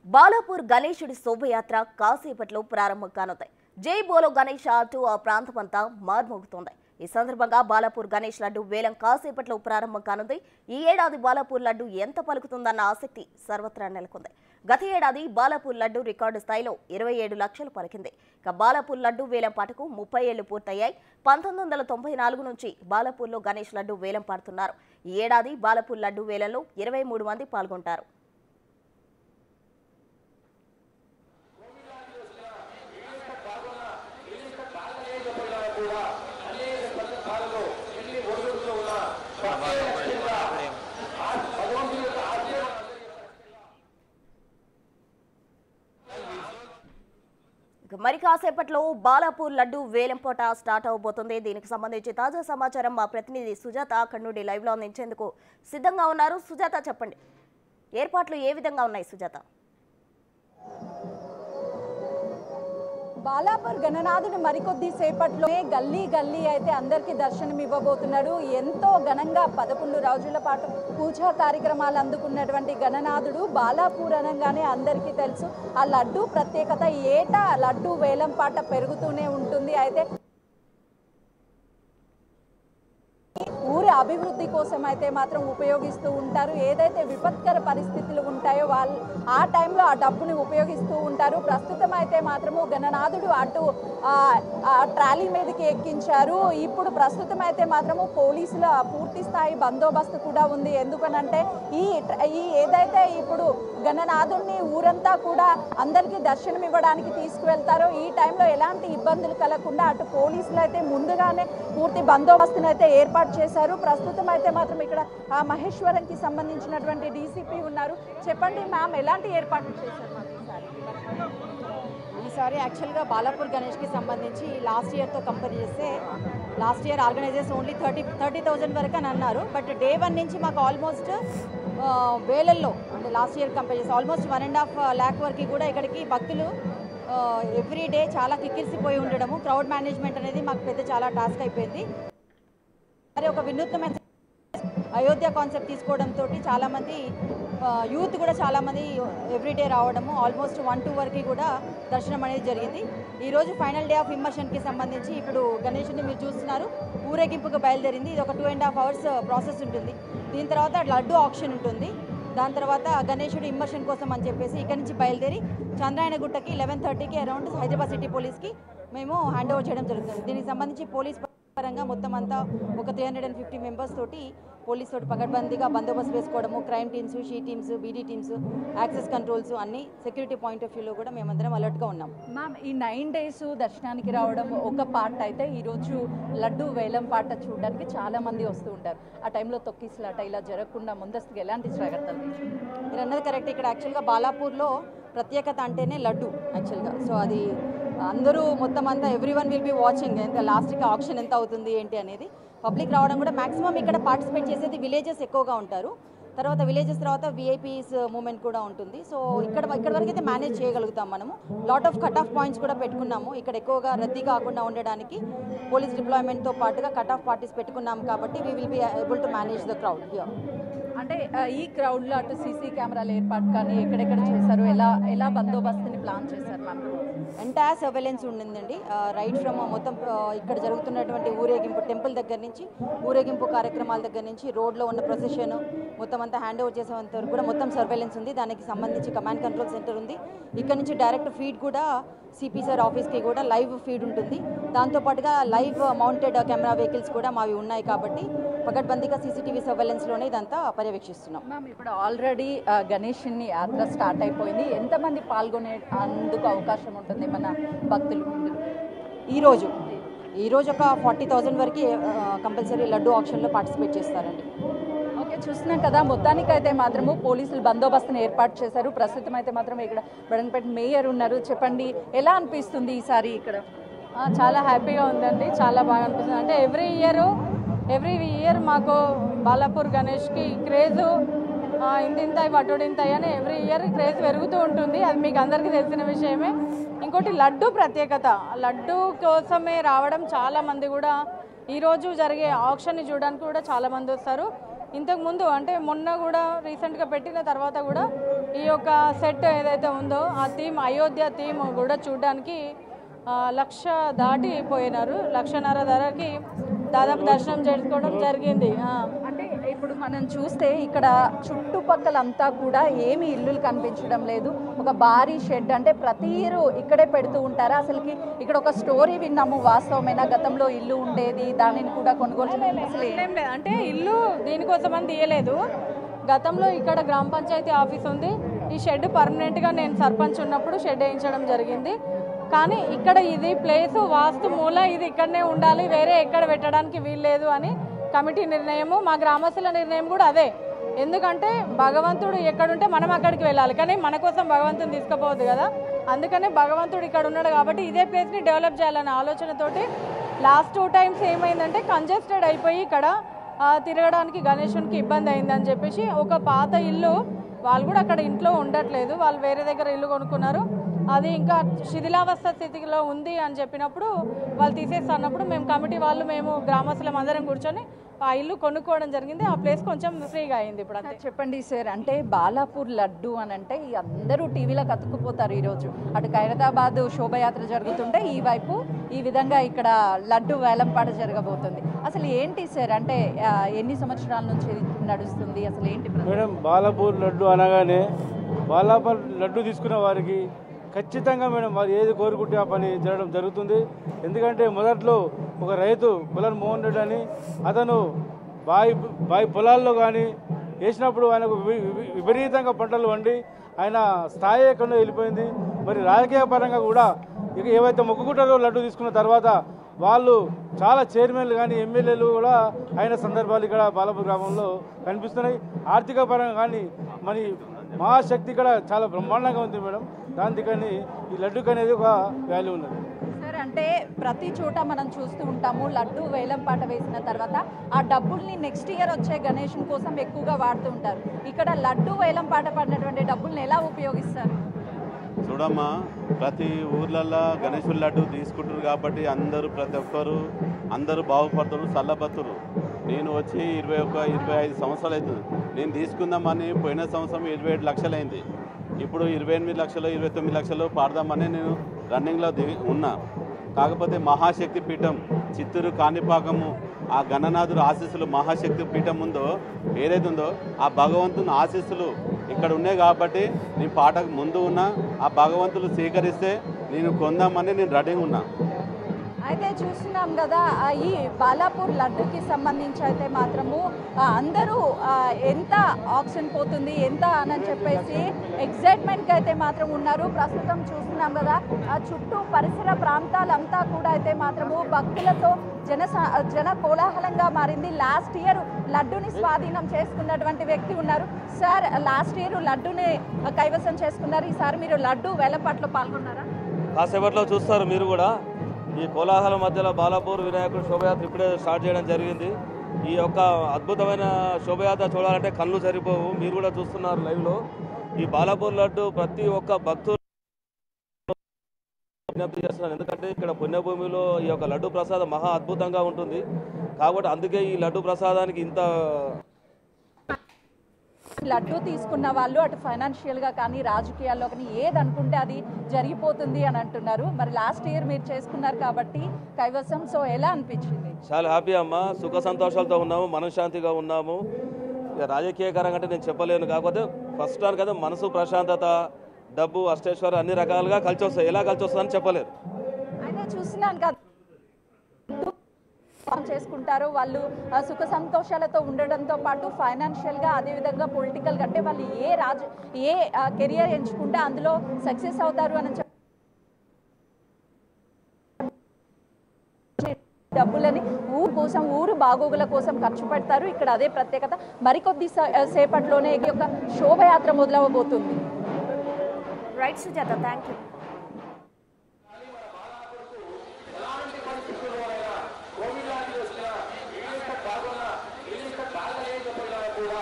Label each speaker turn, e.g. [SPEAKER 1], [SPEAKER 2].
[SPEAKER 1] బాలాపూర్ గణేశుడి శోభయాత్ర కాసేపట్లో ప్రారంభం కానుంది. జై బోలో గణేష్ అంటూ ఆ ప్రాంతమంతా మార్మోగుతోంది. ఈ సందర్భంగా బాలాపూర్ గణేష్ లడ్డు వేలం కాసేపట్లో ప్రారంభం కానుంది. ఈ ఏడాది బాలాపూర్ లడ్డు ఎంత పలుకుతుందన్న ఆసక్తి సర్వత్రా నెలకొంది. గత ఏడాది బాలాపూర్ లడ్డు రికార్డు స్థాయిలో 27 లక్షలు పలికింది. ఇక బాలాపూర్ లడ్డు వేలం పాటకు 30 ఏళ్లు పూర్తయ్యాయి. 1994 నుంచి బాలాపూర్లో గణేష్ లడ్డు వేలం పాడుతున్నారు. ఈ ఏడాది బాలాపూర్ లడ్డు వేలంలో 23 మంది పాల్గొంటారు. మరి కాసేపట్లో బాలాపూర్ లడ్డు వేలంపోట స్టార్ట్ అవబోతుంది. దీనికి సంబంధించి తాజా సమాచారం మా ప్రతినిధి సుజాత అక్కడి నుండి లైవ్ లో అందించేందుకు సిద్ధంగా ఉన్నారు. సుజాత, చెప్పండి, ఏర్పాట్లు ఏ విధంగా ఉన్నాయి? సుజాత,
[SPEAKER 2] బాలాపూర్ గణనాథుడు మరికొద్ది సేపట్లోనే గల్లీ గల్లీ అయితే అందరికీ దర్శనం ఇవ్వబోతున్నాడు. ఎంతో ఘనంగా 11 రోజుల పాటు పూజా కార్యక్రమాలు అందుకున్నటువంటి గణనాథుడు బాలాపూర్ అనగానే అందరికీ తెలుసు. ఆ లడ్డు ప్రత్యేకత, ఏటా లడ్డు వేలం పాట పెరుగుతూనే ఉంటుంది. అయితే ఊరి అభివృద్ధి కోసం అయితే మాత్రం ఉపయోగిస్తూ ఉంటారు. ఏదైతే విపత్కర పరిస్థితులు ఉంటాయో వాళ్ళు ఆ టైంలో ఆ డబ్బుని ఉపయోగిస్తూ ఉంటారు. ప్రస్తుతం అయితే మాత్రము గణనాథుడు అటు ట్రాలీ మీదకి ఎక్కించారు. ఇప్పుడు ప్రస్తుతం అయితే మాత్రము పోలీసుల పూర్తి స్థాయి బందోబస్తు కూడా ఉంది. ఎందుకనంటే ఈ ఏదైతే ఇప్పుడు గణనాథుడిని ఊరంతా కూడా అందరికీ దర్శనం ఇవ్వడానికి తీసుకువెళ్తారో ఈ టైంలో ఎలాంటి ఇబ్బందులు కలగకుండా అటు పోలీసులు అయితే ముందుగానే పూర్తి బందోబస్తును అయితే ఏర్పాటు చేశారు. ప్రస్తుతం అయితే మాత్రం ఇక్కడ ఆ మహేశ్వరంకి సంబంధించినటువంటి డీసీపీ ఉన్నారు. చెప్పండి మ్యామ్, ఎలాంటి ఏర్పాట్లు చేశారు
[SPEAKER 3] ఈసారి? యాక్చువల్గా బాలాపూర్ గణేష్కి సంబంధించి లాస్ట్ ఇయర్తో కంపేర్ చేస్తే లాస్ట్ ఇయర్ ఆర్గనైజర్స్ ఓన్లీ 30,000 వరకు అని అన్నారు. బట్ డే 1 నుంచి మాకు ఆల్మోస్ట్ వేలల్లో, అంటే లాస్ట్ ఇయర్ కంపేర్ చేస్తే ఆల్మోస్ట్ 1.5 lakh వరకు కూడా ఇక్కడికి భక్తులు ఎవ్రీ డే చాలా కిక్కిరిసిపోయి ఉండడము, క్రౌడ్ మేనేజ్మెంట్ అనేది మాకు పెద్ద చాలా టాస్క్ అయిపోయింది. మరి ఒక వినూత్నమైన అయోధ్య కాన్సెప్ట్ తీసుకోవడంతో చాలామంది యూత్ కూడా చాలామంది ఎవ్రీడే రావడము, ఆల్మోస్ట్ 1-2 వరకు కూడా దర్శనం అనేది జరిగింది. ఈరోజు ఫైనల్ డే ఆఫ్ ఇమ్మర్షన్కి సంబంధించి ఇప్పుడు గణేషుని మీరు చూస్తున్నారు, ఊరేగింపుకు బయలుదేరింది. ఇది ఒక 2.5 hours ప్రాసెస్ ఉంటుంది. దీని తర్వాత లడ్డు ఆక్షన్ ఉంటుంది. దాని తర్వాత గణేశుడు ఇమ్మర్షన్ కోసం అని చెప్పేసి ఇక్కడ నుంచి బయలుదేరి చంద్రాయణగుట్టకి 11:30కి అరౌండ్ హైదరాబాద్ సిటీ పోలీస్కి మేము హ్యాండ్ ఓవర్ చేయడం జరుగుతుంది. దీనికి సంబంధించి పోలీస్ పరంగా మొత్తం అంతా ఒక 350 మెంబర్స్ తోటి పోలీస్ తోటి పకడ్బందీగా బందోబస్తు వేసుకోవడము, crime teams, she teams, BD teams, access controls అన్ని సెక్యూరిటీ పాయింట్ ఆఫ్ వ్యూలో కూడా మేమందరం అలర్ట్గా ఉన్నాం.
[SPEAKER 2] మ్యామ్, ఈ 9 days దర్శనానికి రావడం ఒక పార్ట్ అయితే ఈరోజు లడ్డు వేలం పాట చూడడానికి చాలా మంది వస్తూ ఉంటారు. ఆ టైంలో తొక్కిసలాట ఇలా జరగకుండా ముందస్తుగా ఎలాంటి జాగ్రత్తలు?
[SPEAKER 3] మీరు అన్నది కరెక్ట్. ఇక్కడ యాక్చువల్గా బాలాపూర్లో ప్రత్యేకత అంటేనే లడ్డు యాక్చువల్గా. సో అది అందరూ మొత్తం అంతా ఎవ్రీవన్ విల్ బి వాచింగ్ ఎంత లాస్ట్కి ఆప్షన్ ఎంత అవుతుంది ఏంటి అనేది. పబ్లిక్ రావడం కూడా మ్యాక్సిమం ఇక్కడ పార్టిసిపేట్ చేసేది విలేజెస్ ఎక్కువగా ఉంటారు. తర్వాత విలేజెస్ తర్వాత విఐపీస్ మూమెంట్ కూడా ఉంటుంది. సో ఇక్కడ వరకు అయితే మేనేజ్ చేయగలుగుతాం మనము. Lot of cut off points కూడా పెట్టుకున్నాము. ఇక్కడ ఎక్కువగా రద్దీ కాకుండా ఉండడానికి పోలీస్ డిప్లాయ్మెంట్తో పాటుగా కట్ ఆఫ్ పార్టీస్ పెట్టుకున్నాము. కాబట్టి we will be able to manage the crowd here.
[SPEAKER 2] అంటే ఈ క్రౌడ్లో అటు సీసీ కెమెరాల ఏర్పాటు కానీ ఎక్కడెక్కడ చేశారు, ఎలా బందోబస్తుని ప్లాన్ చేశారు మ్యామ్?
[SPEAKER 3] ఎంటైర్ సర్వేలెన్స్ ఉండిందండి. రైట్ ఫ్రమ్ మొత్తం ఇక్కడ జరుగుతున్నటువంటి ఊరేగింపు, టెంపుల్ దగ్గర నుంచి ఊరేగింపు కార్యక్రమాల దగ్గర నుంచి రోడ్లో ఉన్న ప్రొసెషన్ మొత్తం అంతా హ్యాండ్ ఓవర్ చేసేంత వరకు కూడా మొత్తం సర్వేలెన్స్ ఉంది. దానికి సంబంధించి కమాండ్ కంట్రోల్ సెంటర్ ఉంది. ఇక్కడ నుంచి డైరెక్ట్ ఫీడ్ కూడా సిపి సార్ ఆఫీస్కి కూడా లైవ్ ఫీడ్ ఉంటుంది. దాంతోపాటుగా లైవ్ మౌంటెడ్ కెమెరా వెహికల్స్ కూడా మావి ఉన్నాయి. కాబట్టి పకడ్బందీగా సీసీటీవీ సర్వేలెన్స్లోనే ఇదంతా పర్యవేక్షిస్తున్నాం.
[SPEAKER 2] మ్యామ్, ఇప్పుడు ఆల్రెడీ గణేష్ని యాత్ర స్టార్ట్ అయిపోయింది. ఎంతమంది పాల్గొనే అందుకు అవకాశం ఉంటుంది మన భక్తులు?
[SPEAKER 3] ఈరోజు ఒక 40,000 వరకు కంపల్సరీ లడ్డు ఆప్షన్లో పార్టిసిపేట్ చేస్తారండి.
[SPEAKER 2] ఓకే, చూస్తున్నాం కదా, మొత్తానికైతే మాత్రము పోలీసులు బందోబస్తుని ఏర్పాటు చేశారు. ప్రస్తుతం అయితే మాత్రం ఇక్కడ బడంగపేట మేయర్ ఉన్నారు. చెప్పండి, ఎలా అనిపిస్తుంది ఈసారి ఇక్కడ?
[SPEAKER 4] చాలా హ్యాపీగా ఉందండి, చాలా బాగా అనిపిస్తుంది. అంటే ఎవ్రీ ఇయర్ మాకు బాలాపూర్ గణేష్కి క్రేజు ఇంత అటోడింత అని ఎవ్రీ ఇయర్ క్రేజ్ పెరుగుతూ ఉంటుంది. అది మీకు అందరికీ తెలిసిన విషయమే. ఇంకోటి లడ్డు ప్రత్యేకత, లడ్డు కోసమే రావడం చాలామంది కూడా ఈరోజు జరిగే ఆక్షన్ని చూడడానికి కూడా చాలామంది వస్తారు. ఇంతకుముందు అంటే మొన్న కూడా రీసెంట్గా పెట్టిన తర్వాత కూడా ఈ యొక్క సెట్ ఏదైతే ఉందో ఆ థీమ్ అయోధ్య థీమ్ కూడా చూడడానికి 1,00,000 దాటిపోయినారు. 1,50,000 ధరకి దాదాపు దర్శనం చేసుకోవడం జరిగింది.
[SPEAKER 2] అంటే ఇప్పుడు మనం చూస్తే ఇక్కడ చుట్టుపక్కలంతా కూడా ఏమి ఇల్లులు కనిపించడం లేదు. ఒక భారీ షెడ్, అంటే ప్రతి ఇయర్ ఇక్కడే పెడుతూ ఉంటారా? అసలుకి ఇక్కడ ఒక స్టోరీ విన్నాము, వాస్తవమైన గతంలో ఇల్లు ఉండేది, దానిని కూడా కొనుగోలు అసలు
[SPEAKER 4] ఏం లేదు. అంటే ఇల్లు దీనికోసం అని తీయలేదు. గతంలో ఇక్కడ గ్రామ పంచాయతీ ఆఫీస్ ఉంది. ఈ షెడ్ పర్మనెంట్గా నేను సర్పంచ్ ఉన్నప్పుడు షెడ్ వేయించడం జరిగింది. కానీ ఇక్కడ ఇది ప్లేసు వాస్తు మూల, ఇది ఇక్కడనే ఉండాలి, వేరే ఎక్కడ పెట్టడానికి వీల్లేదు అని కమిటీ నిర్ణయము, మా గ్రామస్తుల నిర్ణయం కూడా అదే. ఎందుకంటే భగవంతుడు ఎక్కడుంటే మనం అక్కడికి వెళ్ళాలి, కానీ మన కోసం భగవంతుని తీసుకుపోవద్దు కదా. అందుకనే భగవంతుడు ఇక్కడ ఉన్నాడు కాబట్టి ఇదే ప్లేస్ని డెవలప్ చేయాలనే ఆలోచనతోటి లాస్ట్ 2 times ఏమైందంటే కంజెస్టెడ్ అయిపోయి ఇక్కడ తిరగడానికి గణేశునికి ఇబ్బంది అయిందని చెప్పేసి ఒక పాత ఇల్లు, వాళ్ళు కూడా అక్కడ ఇంట్లో ఉండట్లేదు, వాళ్ళు వేరే దగ్గర ఇల్లు కొనుక్కున్నారు. అది ఇంకా శిథిలావస్థ స్థితిలో ఉంది అని చెప్పినప్పుడు వాళ్ళు తీసేస్తున్నప్పుడు మేము కమిటీ వాళ్ళు మేము గ్రామస్తులం అందరం కూర్చొని ఆ ఇల్లు కొనుక్కోవడం జరిగింది. ఆ ప్లేస్ కొంచెం ఫ్రీగా అయింది. ఇప్పుడు అంతే.
[SPEAKER 2] చెప్పండి సార్, అంటే బాలాపూర్ లడ్డు అని అంటే అందరూ టీవీలో కతుక్కుపోతారు. ఈరోజు అటు ఖైరతాబాద్ శోభయాత్ర జరుగుతుంటే ఈ వైపు ఈ విధంగా ఇక్కడ లడ్డు వేలంపాట జరగబోతుంది. అసలు ఏంటి సార్, అంటే ఎన్ని సంవత్సరాల నుంచి నడుస్తుంది, అసలు ఏంటి
[SPEAKER 5] మేడం? బాలాపూర్ లడ్డు అనగానే బాలాపూర్ లడ్డు తీసుకున్న వారికి ఖచ్చితంగా మేడం వారు ఏది కోరుకుంటే ఆ పని జరగడం జరుగుతుంది. ఎందుకంటే మొదట్లో ఒక రైతు కులన్ మోహన్ రెడ్డి అని అతను బాయి పొలాల్లో కానీ వేసినప్పుడు ఆయనకు విపరీతంగా పంటలు వండి ఆయన స్థాయి ఎక్కడో వెళ్ళిపోయింది. మరి రాజకీయ పరంగా కూడా ఇక ఏవైతే మొక్కుకుంటారో లడ్డు తీసుకున్న తర్వాత వాళ్ళు చాలా చైర్మన్లు కానీ ఎమ్మెల్యేలు కూడా అయిన సందర్భాలు ఇక్కడ బాలాపూర్ గ్రామంలో కనిపిస్తున్నాయి. ఆర్థిక పరంగా కానీ మరి మహాశక్తి ఇక్కడ చాలా బ్రహ్మాండంగా ఉంది మేడం. దానికని ఈ లడ్డుకి అనేది ఒక వాల్యూ ఉన్నది
[SPEAKER 2] సార్. అంటే ప్రతి చోట మనం చూస్తూ ఉంటాము, లడ్డు వేలం పాట వేసిన తర్వాత ఆ డబ్బుల్ని నెక్స్ట్ ఇయర్ వచ్చే గణేశుని కోసం ఎక్కువగా వాడుతూ ఉంటారు. ఇక్కడ లడ్డు వేలం పాట పడినటువంటి డబ్బుల్ని ఎలా ఉపయోగిస్తారు?
[SPEAKER 6] చూడమ్మా, ప్రతి ఊర్లల్లో గణేశుల లడ్డు తీసుకుంటారు కాబట్టి ప్రతి ఒక్కరు అందరూ బాగుపడతారు, చల్లబతురు. నేను వచ్చి 25 సంవత్సరాలు అవుతుంది. నేను తీసుకుందామని పోయిన సంవత్సరం 27 లక్షలు అయింది. ఇప్పుడు 28 లక్షలు 29 లక్షలు పాడదామని నేను రన్నింగ్లో ఉన్నా. కాకపోతే మహాశక్తి పీఠం చిత్తూరు కాణిపాకము ఆ గణనాథుడు ఆశీస్సులు మహాశక్తి పీఠం ఉందో ఏదైతే ఉందో ఆ భగవంతుని ఆశీస్సులు ఇక్కడ ఉన్నాయి కాబట్టి నేను పాటకు ముందు ఉన్నా. ఆ భగవంతులు స్వీకరిస్తే నేను కొందామని నేను రెడీగా ఉన్నా.
[SPEAKER 2] అయితే చూస్తున్నాం కదా, ఈ బాలాపూర్ లడ్డుకి సంబంధించి అయితే మాత్రము అందరూ ఎంత ఆక్షన్ పోతుంది ఎంత అని చెప్పేసి ఎగ్జైట్మెంట్కి అయితే మాత్రం ఉన్నారు. ప్రస్తుతం చూస్తున్నాం కదా, ఆ చుట్టూ పరిసర ప్రాంతాలంతా కూడా అయితే మాత్రము భక్తులతో జన కోలాహలంగా మారింది. లాస్ట్ ఇయర్ లడ్డుని స్వాధీనం చేసుకున్నటువంటి వ్యక్తి ఉన్నారు. సార్, లాస్ట్ ఇయర్ లడ్డుని కైవసం చేసుకున్నారు, ఈసారి మీరు లడ్డు వేలంపాట్లో పాల్గొన్నారా?
[SPEAKER 7] కాసేపట్లో చూస్తారు మీరు కూడా. ఈ కోలాహలం మధ్యలో బాలాపూర్ వినాయకుడు శోభయాత్ర ఇప్పుడే స్టార్ట్ చేయడం జరిగింది. ఈ యొక్క అద్భుతమైన శోభయాత్ర చూడాలంటే కళ్ళు సరిపోవు. మీరు కూడా చూస్తున్నారు లైవ్లో. ఈ బాలాపూర్ లడ్డు ప్రతి ఒక్క భక్తులు విజ్ఞప్తి చేస్తున్నారు. ఎందుకంటే ఇక్కడ పుణ్యభూమిలో ఈ యొక్క లడ్డు ప్రసాదం మహా అద్భుతంగా ఉంటుంది కాబట్టి అందుకే ఈ లడ్డు ప్రసాదానికి ఇంత
[SPEAKER 2] లడ్డు తీసుకున్న వాళ్ళు అటు ఫైనాన్షియల్గా కానీ రాజకీయాల్లో కానీ ఏది అనుకుంటే అది జరిగిపోతుంది అని అంటున్నారు. మరి లాస్ట్ ఇయర్ మీరు చేసుకున్నారు కాబట్టి కైవసం, సో ఎలా అనిపించింది?
[SPEAKER 7] చాలా హ్యాపీ అమ్మ, సుఖ సంతోషాలతో ఉన్నాము, మనశ్శాంతిగా ఉన్నాము. ఇక రాజకీయకరంగా అంటే నేను చెప్పలేను, కాకపోతే ఫస్ట్ టైం కదా మనసు ప్రశాంతత, డబ్బు, అష్టేశ్వర అన్ని రకాలుగా కలిసి వస్తాయి. ఎలా కలిసి వస్తుందని చెప్పలేరు.
[SPEAKER 2] అయితే చూస్తున్నాను కదా చేసుకుంటారు వాళ్ళు, సుఖ సంతోషాలతో ఉండడంతో పాటు ఫైనాన్షియల్గా అదేవిధంగా పొలిటికల్గా, అంటే వాళ్ళు ఏ కెరియర్ ఎంచుకుంటే అందులో సక్సెస్ అవుతారు అని డబ్బులని ఊరు కోసం, ఊరు బాగోగుల కోసం ఖర్చు పెడతారు. ఇక్కడ అదే ప్రత్యేకత. మరికొద్ది సేపట్లోనే ఈ యొక్క శోభయాత్ర మొదలవబోతుంది.
[SPEAKER 1] Right Sujatha, thank you.
[SPEAKER 8] Covid లాంటి వచ్చిన పాల్గొన్న బాగా లేకపోయినా కూడా